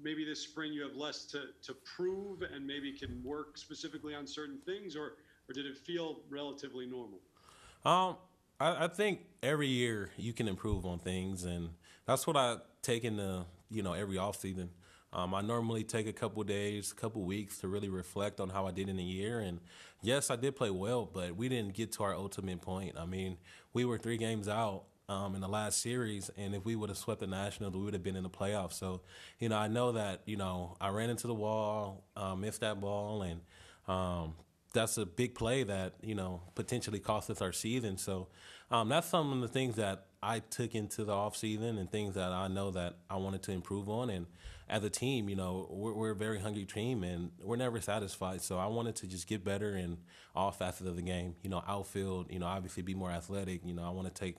maybe this spring you have less to prove and maybe can work specifically on certain things, or did it feel relatively normal? Um, I think every year you can improve on things, and that's what I take into every off season. I normally take a couple days, a couple weeks to really reflect on how I did in the year. And yes, I did play well, but we didn't get to our ultimate point. I mean, we were 3 games out in the last series, and if we would have swept the Nationals, we would have been in the playoffs. So, I know that I ran into the wall, missed that ball, and that's a big play that potentially cost us our season. So that's some of the things that I took into the off season and things that I know that I wanted to improve on. And as a team, we're a very hungry team and we're never satisfied. So I wanted to just get better in all facets of the game. Outfield, obviously be more athletic. I want to take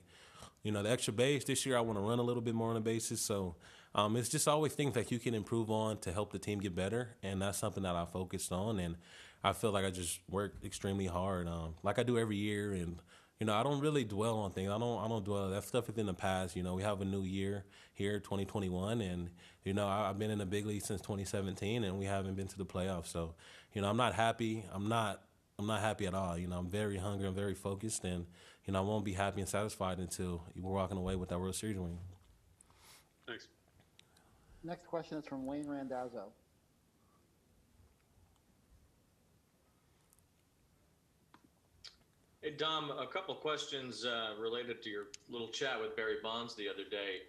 the extra base. This year I want to run a little bit more on the bases. So it's just always things that you can improve on to help the team get better. And that's something that I focused on. And I feel like I just worked extremely hard, like I do every year. And, I don't really dwell on things. I don't dwell. That stuff is in the past. We have a new year here, 2021. And, I've been in the big league since 2017 and we haven't been to the playoffs. So, I'm not happy. I'm not happy at all. I'm very hungry. I'm very focused. And, I won't be happy and satisfied until we're walking away with that World Series win. Thanks. Next question is from Wayne Randazzo. Hey, Dom, a couple questions related to your little chat with Barry Bonds the other day.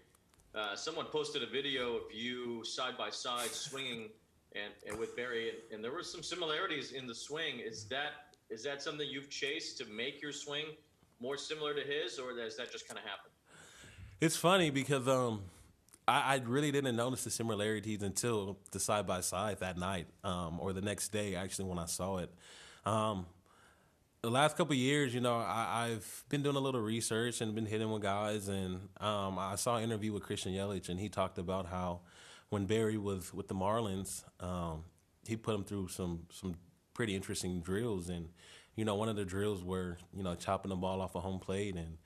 Someone posted a video of you side by side swinging and with Barry, and there were some similarities in the swing. Is that something you've chased to make your swing more similar to his, or does that just kind of happen? It's funny because I really didn't notice the similarities until the side by side that night, or the next day actually when I saw it. The last couple of years, I've been doing a little research and been hitting with guys, and I saw an interview with Christian Yelich, and he talked about how when Barry was with the Marlins, he put him through some pretty interesting drills, and one of the drills were chopping the ball off a home plate and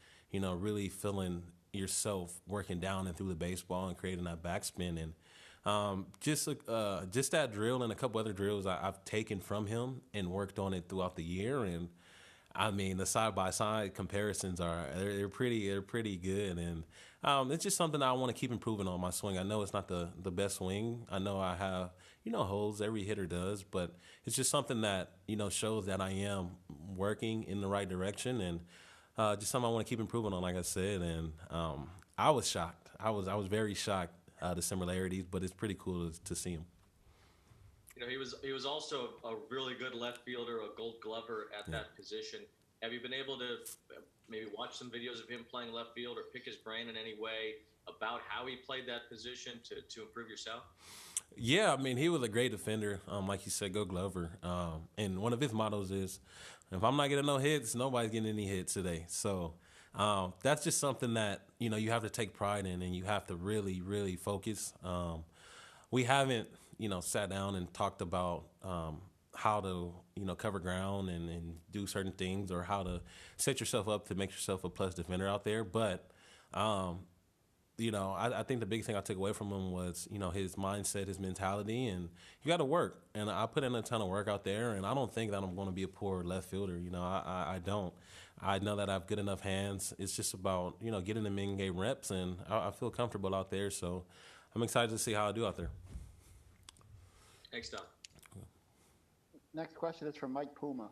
really feeling yourself working down and through the baseball and creating that backspin. And just that drill and a couple other drills I've taken from him and worked on it throughout the year. And I mean, the side by side comparisons they're pretty good. And it's just something I want to keep improving on my swing. I know it's not the best swing. I know I have holes, every hitter does, but it's just something that shows that I am working in the right direction, and just something I want to keep improving on, like I said. And I was shocked. I was very shocked. The similarities, but it's pretty cool to see him. He was also a really good left fielder, a Gold Glover at that position. Have you been able to maybe watch some videos of him playing left field or pick his brain in any way about how he played that position to improve yourself? Yeah, I mean, he was a great defender, like you said, Gold Glover. And one of his mottos is, if I'm not getting no hits, nobody's getting any hits today. So that's just something that you have to take pride in, and you have to really, really focus. We haven't sat down and talked about how to cover ground and do certain things, or how to set yourself up to make yourself a plus defender out there. But I think the big thing I took away from him was his mindset, his mentality, and you got to work. And I put in a ton of work out there, and I don't think that I'm going to be a poor left fielder. I don't. I know that I have good enough hands. It's just about, getting them in-game reps, and I feel comfortable out there. So I'm excited to see how I do out there. Thanks, Dom. Next question is from Mike Puma.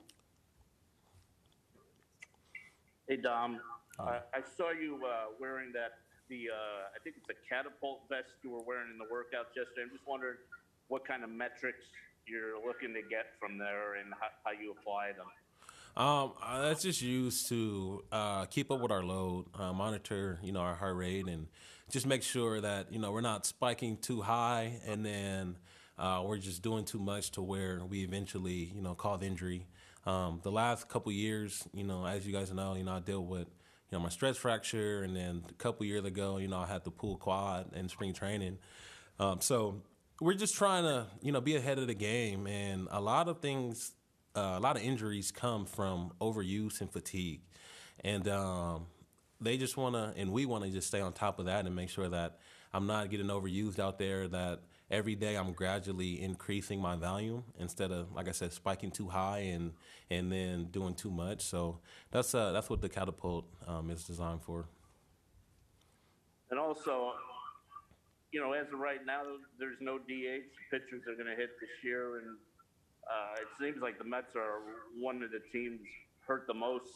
Hey, Dom. I saw you wearing that, I think it's a Catapult vest you were wearing in the workouts yesterday. I'm just wondering what kind of metrics you're looking to get from there and how you apply them. That's just used to keep up with our load, monitor, our heart rate, and just make sure that, we're not spiking too high and then we're just doing too much to where we eventually, cause injury. The last couple years, as you guys know, I dealt with, my stress fracture, and then a couple years ago, I had the pull quad in spring training. So we're just trying to, be ahead of the game, and a lot of things. A lot of injuries come from overuse and fatigue, and they just want to, and we want to just stay on top of that and make sure that I'm not getting overused out there, that every day I'm gradually increasing my volume instead of, like I said, spiking too high and then doing too much. So that's what the Catapult is designed for. And also, as of right now, there's no DH. Pitchers are going to hit this year, and it seems like the Mets are one of the teams hurt the most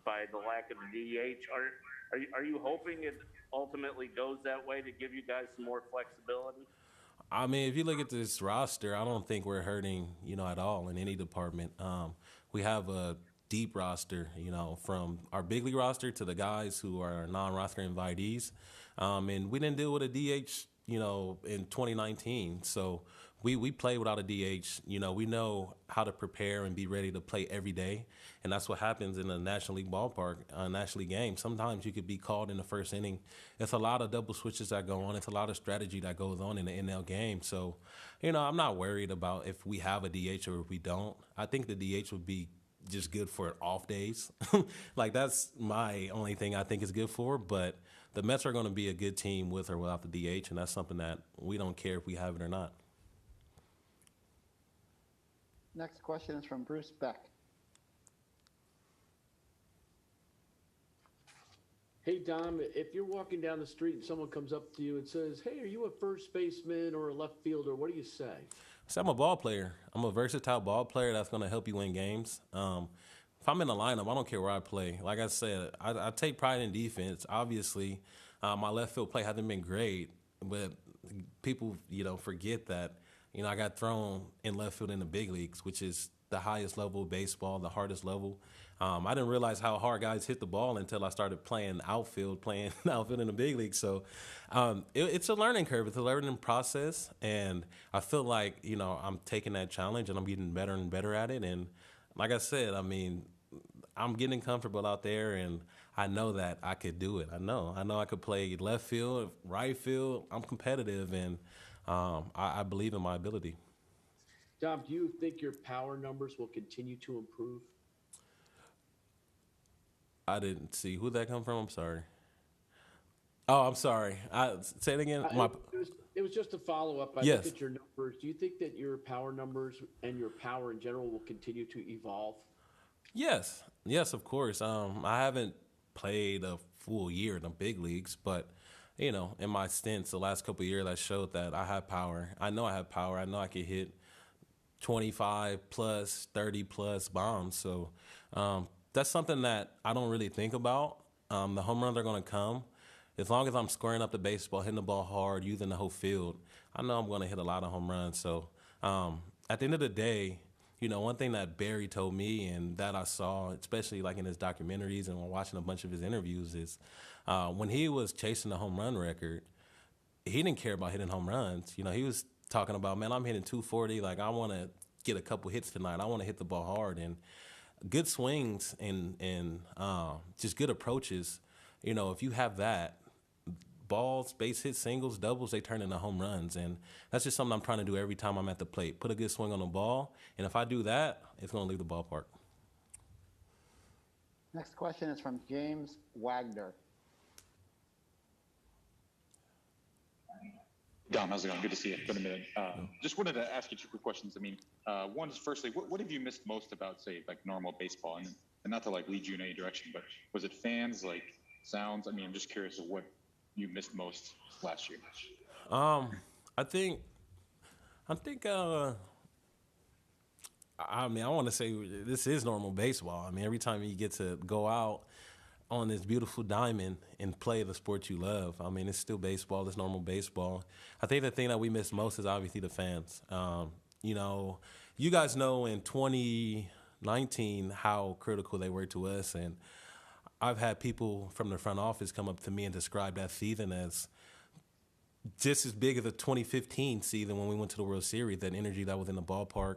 by the lack of the DH. Are you hoping it ultimately goes that way to give you guys some more flexibility? I mean, if you look at this roster, I don't think we're hurting, at all in any department. We have a deep roster, from our big league roster to the guys who are non-roster invitees. And we didn't deal with a DH, in 2019. So we play without a DH. We know how to prepare and be ready to play every day. And that's what happens in a National League ballpark, a National League game. Sometimes you could be called in the first inning. It's a lot of double switches that go on. It's a lot of strategy that goes on in the NL game. So, I'm not worried about if we have a DH or if we don't. I think the DH would be just good for off days. Like, that's my only thing I think is good for. But the Mets are going to be a good team with or without the DH, and that's something that we don't care if we have it or not. Next question is from Bruce Beck. Hey, Dom, if you're walking down the street and someone comes up to you and says, hey, are you a first baseman or a left fielder? What do you say? So I'm a ball player. I'm a versatile ball player that's going to help you win games. If I'm in the lineup, I don't care where I play. Like I said, I take pride in defense. Obviously, my left field play hasn't been great, but people, forget that, I got thrown in left field in the big leagues, which is the highest level of baseball, the hardest level. I didn't realize how hard guys hit the ball until I started playing outfield in the big league. So it's a learning curve. It's a learning process. And I feel like, I'm taking that challenge and I'm getting better and better at it. And like I said, I'm getting comfortable out there and I know that I could do it. I know I could play left field, right field. I'm competitive and I believe in my ability. Dom, do you think your power numbers will continue to improve? I didn't see. Who'd that come from? I'm sorry. Oh, I'm sorry. Say it again. It was just a follow-up. I Yes. looked at your numbers. Do you think that your power numbers and your power in general will continue to evolve? Yes, of course. I haven't played a full year in the big leagues, but in my stints the last couple of years, I showed that I have power. I know I have power. I know I can hit 25 plus, 30 plus bombs. So that's something that I don't really think about. The home runs are going to come. As long as I'm squaring up the baseball, hitting the ball hard, using the whole field, I know I'm going to hit a lot of home runs. So at the end of the day, one thing that Barry told me and that I saw, especially like in his documentaries and when watching a bunch of his interviews, is when he was chasing the home run record, he didn't care about hitting home runs. He was talking about, man, I'm hitting 240. Like, I want to get a couple hits tonight. I want to hit the ball hard. And good swings and just good approaches, if you have that, balls, base hits, singles, doubles, they turn into home runs. And that's just something I'm trying to do every time I'm at the plate. Put a good swing on the ball. And if I do that, it's going to leave the ballpark. Next question is from James Wagner. Dom, how's it going? Good to see you. It's been a minute. Just wanted to ask you two quick questions. One is firstly, what have you missed most about, say, like normal baseball? And not to like lead you in any direction, but was it fans, like sounds? I'm just curious of what you missed most last year. I think. I want to say this is normal baseball. Every time you get to go out on this beautiful diamond and play the sport you love, it's still baseball. It's normal baseball. I think the thing that we miss most is obviously the fans. You guys know in 2019 how critical they were to us, and I've had people from the front office come up to me and describe that season as just as big as the 2015 season when we went to the World Series, that energy that was in the ballpark,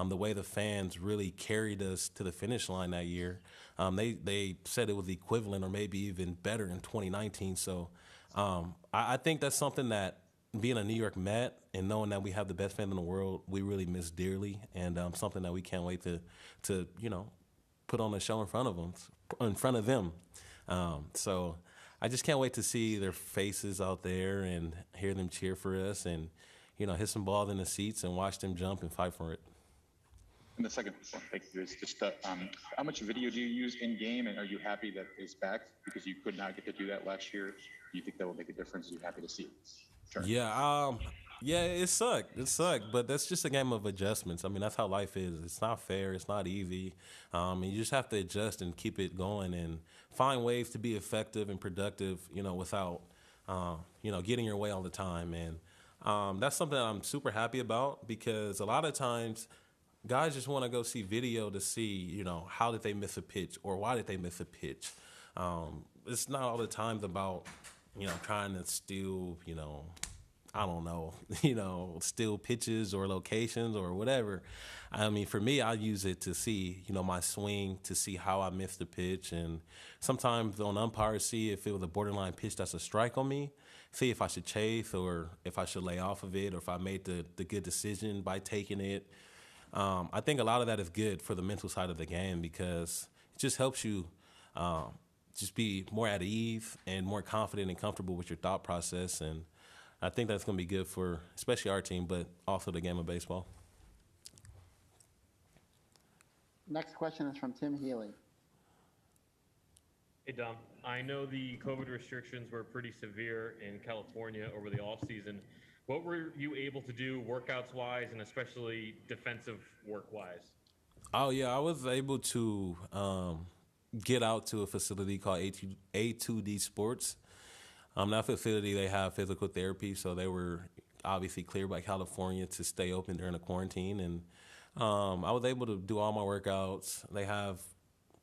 the way the fans really carried us to the finish line that year. They said it was equivalent or maybe even better in 2019. So I think that's something that, being a New York Met and knowing that we have the best fans in the world, we really miss dearly, and something that we can't wait to put on a show in front of them. So I just can't wait to see their faces out there and hear them cheer for us. And hit some balls in the seats and watch them jump and fight for it. And the second one, thank you, is just how much video do you use in game, and are you happy that it's back because you could not get to do that last year? Do you think that will make a difference? Are you happy to see it? Sure. Yeah, it sucked. It sucked, but that's just a game of adjustments. I mean, that's how life is. It's not fair. It's not easy. And you just have to adjust and keep it going and find ways to be effective and productive, without, getting your way all the time. And that's something that I'm super happy about, because a lot of times guys just want to go see video to see, how did they miss a pitch or why did they miss a pitch. It's not all the times about, trying to steal, I don't know, steal pitches or locations or whatever. I mean, for me, I use it to see, my swing, to see how I missed the pitch. And sometimes on umpires, see if it was a borderline pitch that's a strike on me, see if I should chase or if I should lay off of it, or if I made the good decision by taking it. I think a lot of that is good for the mental side of the game, because it just helps you just be more at ease and more confident and comfortable with your thought process. And I think that's going to be good for especially our team, but also the game of baseball. Next question is from Tim Healy. Hey, Dom. I know the COVID restrictions were pretty severe in California over the offseason. What were you able to do workouts-wise, and especially defensive work-wise? Oh, yeah, I was able to get out to a facility called A2D Sports. That facility, they have physical therapy, so they were obviously cleared by California to stay open during the quarantine. And I was able to do all my workouts. They have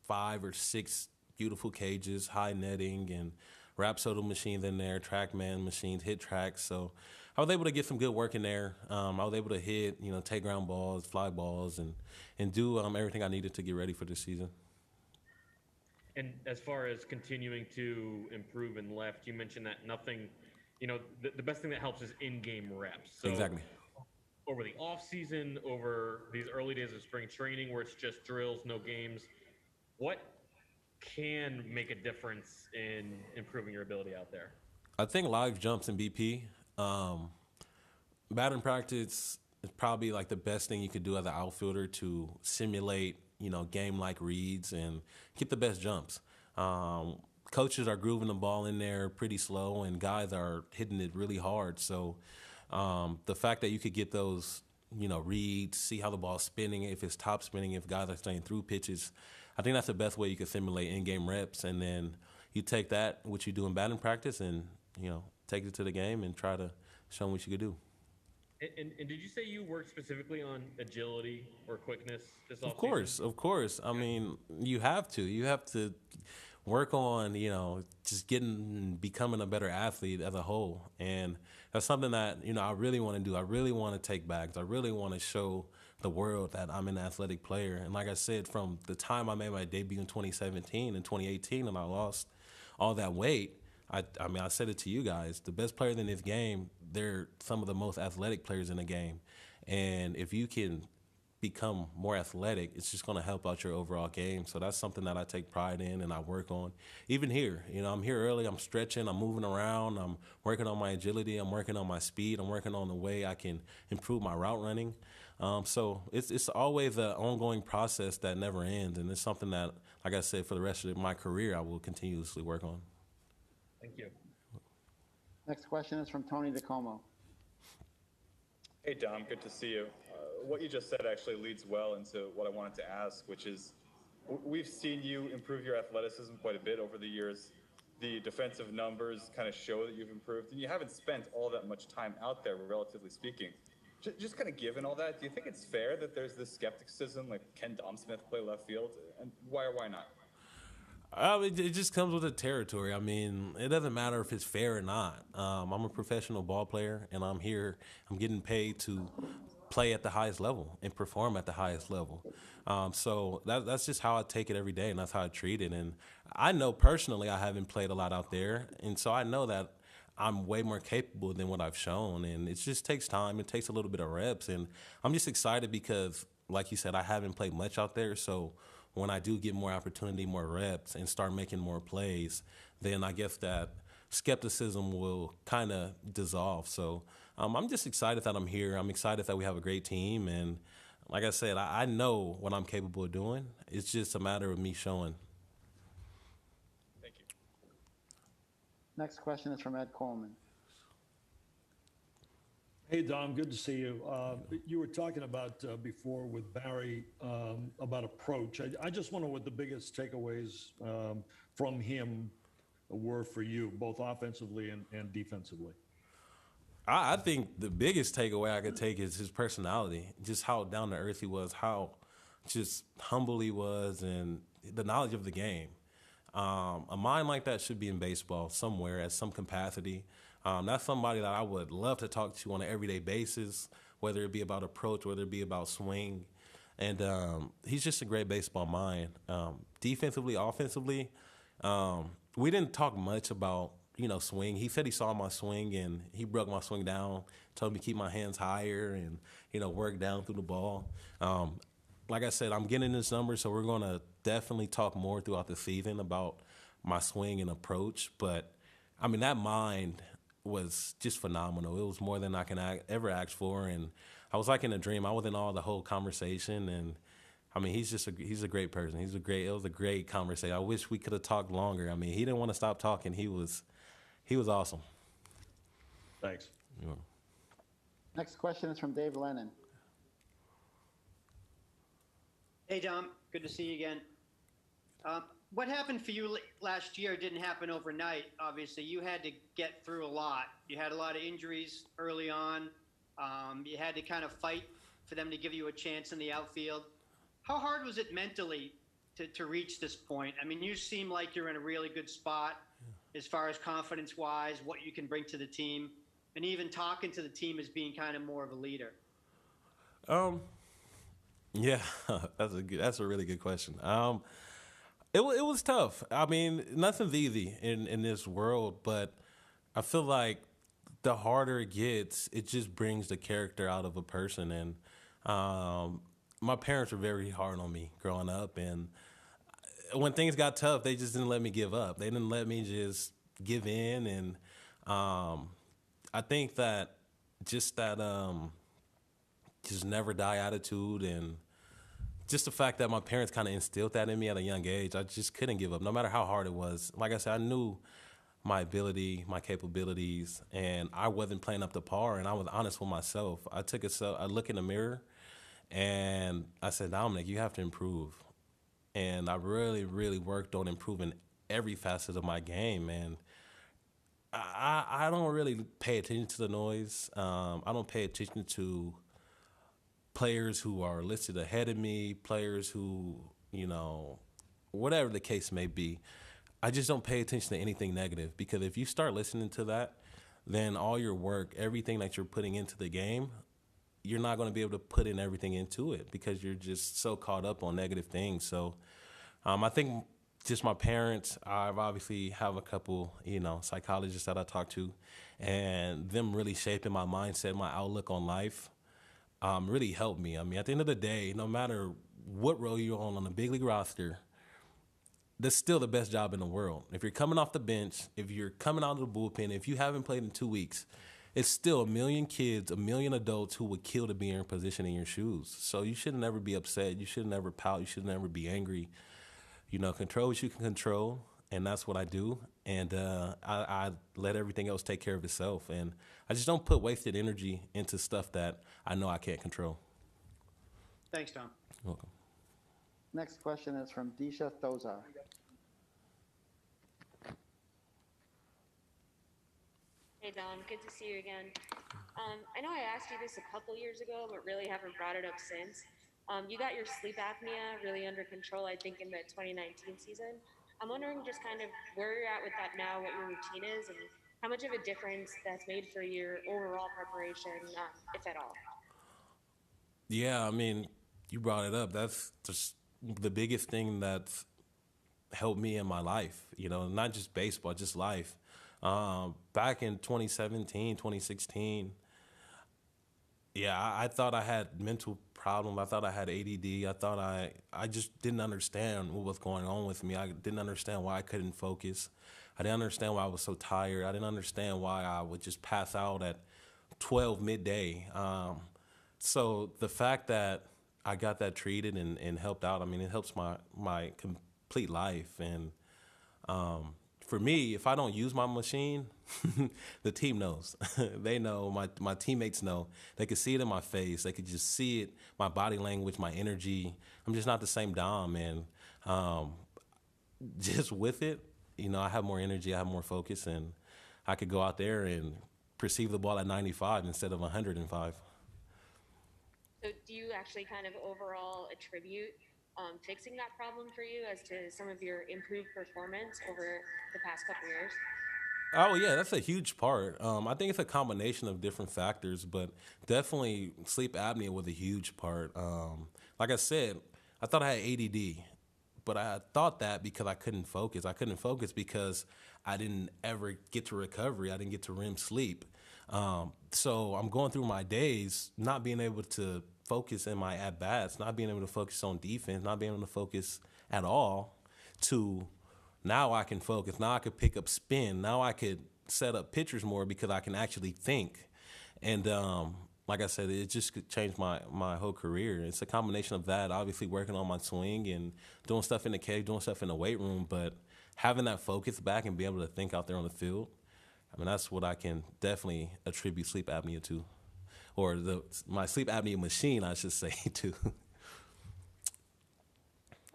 5 or 6 beautiful cages, high netting, and Rapsodo machines in there, TrackMan machines, hit tracks. So I was able to get some good work in there. I was able to hit, take ground balls, fly balls, and do everything I needed to get ready for this season. And as far as continuing to improve in left, you mentioned that nothing, the best thing that helps is in-game reps. So exactly. Over the off-season, over these early days of spring training where it's just drills, no games, what can make a difference in improving your ability out there? I think live jumps in BP. Batting practice is probably like the best thing you could do as an outfielder to simulate, game-like reads and get the best jumps. Coaches are grooving the ball in there pretty slow, and guys are hitting it really hard. So the fact that you could get those, reads, see how the ball's spinning, if it's top spinning, if guys are staying through pitches, I think that's the best way you can simulate in-game reps. And then you take that, what you do in batting practice, and, take it to the game and try to show them what you could do. And did you say you worked specifically on agility or quickness this Of offseason? course. I mean, you have to work on, just becoming a better athlete as a whole. And that's something that, I really want to do. I really want to take bags. I really want to show the world that I'm an athletic player. And like I said, from the time I made my debut in 2017 and 2018 and I lost all that weight, I said it to you guys, the best players in this game, they're some of the most athletic players in the game. And if you can become more athletic, it's just going to help out your overall game. So that's something that I take pride in and I work on. Even here, I'm here early, I'm stretching, I'm moving around, I'm working on my agility, I'm working on my speed, I'm working on the way I can improve my route running. So it's always an ongoing process that never ends. And it's something that, like I said, for the rest of my career, I will continuously work on. Thank you. Next question is from Tony DeComo. Hey, Dom, good to see you. What you just said actually leads well into what I wanted to ask, which is we've seen you improve your athleticism quite a bit over the years. The defensive numbers kind of show that you've improved, and you haven't spent all that much time out there, relatively speaking. Just kind of given all that, do you think it's fair that there's this skepticism, like, can Dom Smith play left field? And why or why not? It just comes with the territory. I mean, it doesn't matter if it's fair or not. I'm a professional ball player, and I'm here. I'm getting paid to play at the highest level and perform at the highest level. So that's just how I take it every day, and that's how I treat it. And I know personally I haven't played a lot out there, and so I know that I'm way more capable than what I've shown. And it just takes time. It takes a little bit of reps. And I'm just excited because, like you said, I haven't played much out there, so when I do get more opportunity, more reps, and start making more plays, then I guess that skepticism will kind of dissolve. So I'm just excited that I'm here. I'm excited that we have a great team. And like I said, I know what I'm capable of doing. It's just a matter of me showing. Thank you. Next question is from Ed Coleman. Hey, Dom, good to see you. You were talking about before with Barry about approach. I just wonder what the biggest takeaways from him were for you, both offensively and defensively. I think the biggest takeaway I could take is his personality, just how down to earth he was, how just humble he was, and the knowledge of the game. A mind like that should be in baseball somewhere at some capacity. That's somebody that I would love to talk to on an everyday basis, whether it be about approach, whether it be about swing. And he's just a great baseball mind. Defensively, offensively, we didn't talk much about, swing. He said he saw my swing, and he broke my swing down, told me to keep my hands higher and, work down through the ball. Like I said, I'm getting this number, so we're going to definitely talk more throughout the season about my swing and approach. But, that mind was just phenomenal. It was more than I can ever ask for, and I was like in a dream. I was in all the whole conversation, and he's a great person. It was a great conversation. I wish we could have talked longer. He didn't want to stop talking. He was awesome. Thanks. Yeah. Next question is from Dave Lennon. Hey, Dom. Good to see you again. What happened for you last year didn't happen overnight, obviously. You had to get through a lot. You had a lot of injuries early on. You had to kind of fight for them to give you a chance in the outfield. How hard was it mentally to reach this point? You seem like you're in a really good spot as far as confidence-wise, what you can bring to the team, and even talking to the team as being kind of more of a leader. Yeah, that's a really good question. It was tough. Nothing's easy in this world, but I feel like the harder it gets, it just brings the character out of a person. And my parents were very hard on me growing up, and when things got tough, they just didn't let me give up. They didn't let me just give in, and I think that just never die attitude, and just the fact that my parents kind of instilled that in me at a young age, I just couldn't give up, no matter how hard it was. Like I said, I knew my ability, my capabilities, and I wasn't playing up to par, and I was honest with myself. I took a look in the mirror, and I said, Dominic, you have to improve. And I really, really worked on improving every facet of my game, and I don't really pay attention to the noise. I don't pay attention to players who are listed ahead of me, players who, whatever the case may be. I just don't pay attention to anything negative, because if you start listening to that, then all your work, everything that you're putting into the game, you're not going to be able to put in everything into it because you're just so caught up on negative things. So I think just my parents, I've obviously have a couple, psychologists that I talk to, and them really shaping my mindset, my outlook on life, really helped me. At the end of the day, no matter what role you're on the big league roster, that's still the best job in the world. If you're coming off the bench, if you're coming out of the bullpen, if you haven't played in 2 weeks, it's still a million kids, a million adults who would kill to be in your position in your shoes. So you should never be upset. You should never pout. You should never be angry. Control what you can control, and that's what I do. And I let everything else take care of itself. And I just don't put wasted energy into stuff that I know I can't control. Thanks, Tom. You're welcome. Next question is from Disha Thozar. Hey, Dom. Good to see you again. I know I asked you this a couple years ago, but really haven't brought it up since. You got your sleep apnea really under control, I think, in the 2019 season. I'm wondering just kind of where you're at with that now, what your routine is, and how much of a difference that's made for your overall preparation, if at all. Yeah, you brought it up. That's just the biggest thing that's helped me in my life, not just baseball, just life. Back in 2017, 2016, I thought I had mental problems. I thought I had ADD. I thought I just didn't understand what was going on with me. I didn't understand why I couldn't focus. I didn't understand why I was so tired. I didn't understand why I would just pass out at 12 midday. So the fact that I got that treated and helped out, I mean, it helps my complete life. And for me, if I don't use my machine, the team knows. They know, my teammates know. They could see it in my face. They could just see it, my body language, my energy. I'm just not the same Dom. And just with it, you know, I have more energy, I have more focus, and I could go out there and perceive the ball at 95 instead of 105. So do you actually kind of overall attribute fixing that problem for you as to some of your improved performance over the past couple years? Oh, yeah, that's a huge part. I think it's a combination of different factors, but definitely sleep apnea was a huge part. Like I said, I thought I had ADD, but I thought that because I couldn't focus. I couldn't focus because I didn't ever get to recovery. I didn't get to REM sleep. So I'm going through my days not being able to focus in my at-bats, not being able to focus on defense, not being able to focus at all, to now I can focus. Now I could pick up spin. Now I could set up pitchers more because I can actually think. And like I said, it just could change my whole career. It's a combination of that, obviously working on my swing and doing stuff in the cage, doing stuff in the weight room, but having that focus back and be able to think out there on the field, I mean, that's what I can definitely attribute sleep apnea to, or my sleep apnea machine, I should say, to.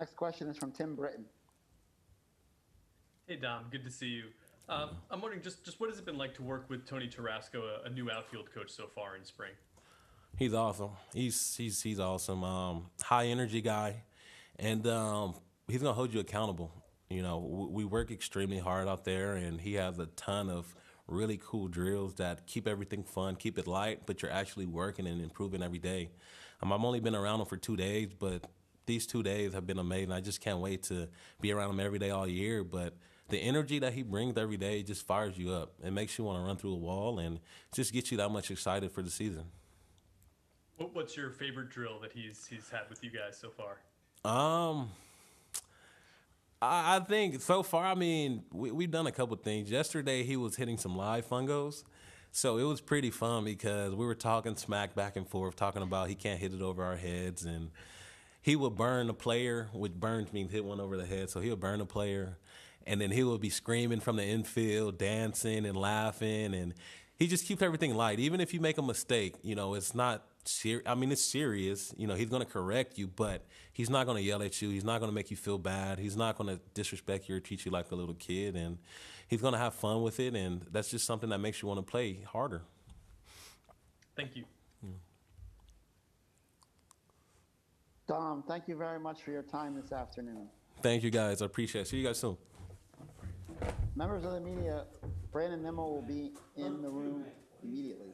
Next question is from Tim Britton. Hey, Dom. Good to see you. I'm wondering, just what has it been like to work with Tony Tarasco, a new outfield coach so far in spring? He's awesome. He's awesome. High energy guy, and he's gonna hold you accountable. You know, we work extremely hard out there, and he has a ton of really cool drills that keep everything fun, keep it light, but you're actually working and improving every day. I've only been around him for 2 days, but these 2 days have been amazing. I just can't wait to be around him every day all year. But the energy that he brings every day just fires you up. It makes you want to run through a wall and just gets you that much excited for the season. What's your favorite drill that he's had with you guys so far? I think so far, I mean, we've done a couple things. Yesterday, he was hitting some live fungos. So it was pretty fun because we were talking smack back and forth, talking about he can't hit it over our heads. And he would burn the player, which burns means hit one over the head. So he would burn the player. And then he would be screaming from the infield, dancing and laughing. And he just keeps everything light. Even if you make a mistake, you know, it's not serious. I mean, it's serious. You know, he's going to correct you, but he's not going to yell at you. He's not going to make you feel bad. He's not going to disrespect you or treat you like a little kid. And he's going to have fun with it. And that's just something that makes you want to play harder. Thank you. Dom, thank you very much for your time this afternoon. Thank you, guys. I appreciate it. See you guys soon. Members of the media, Brandon Nimmo will be in the room immediately.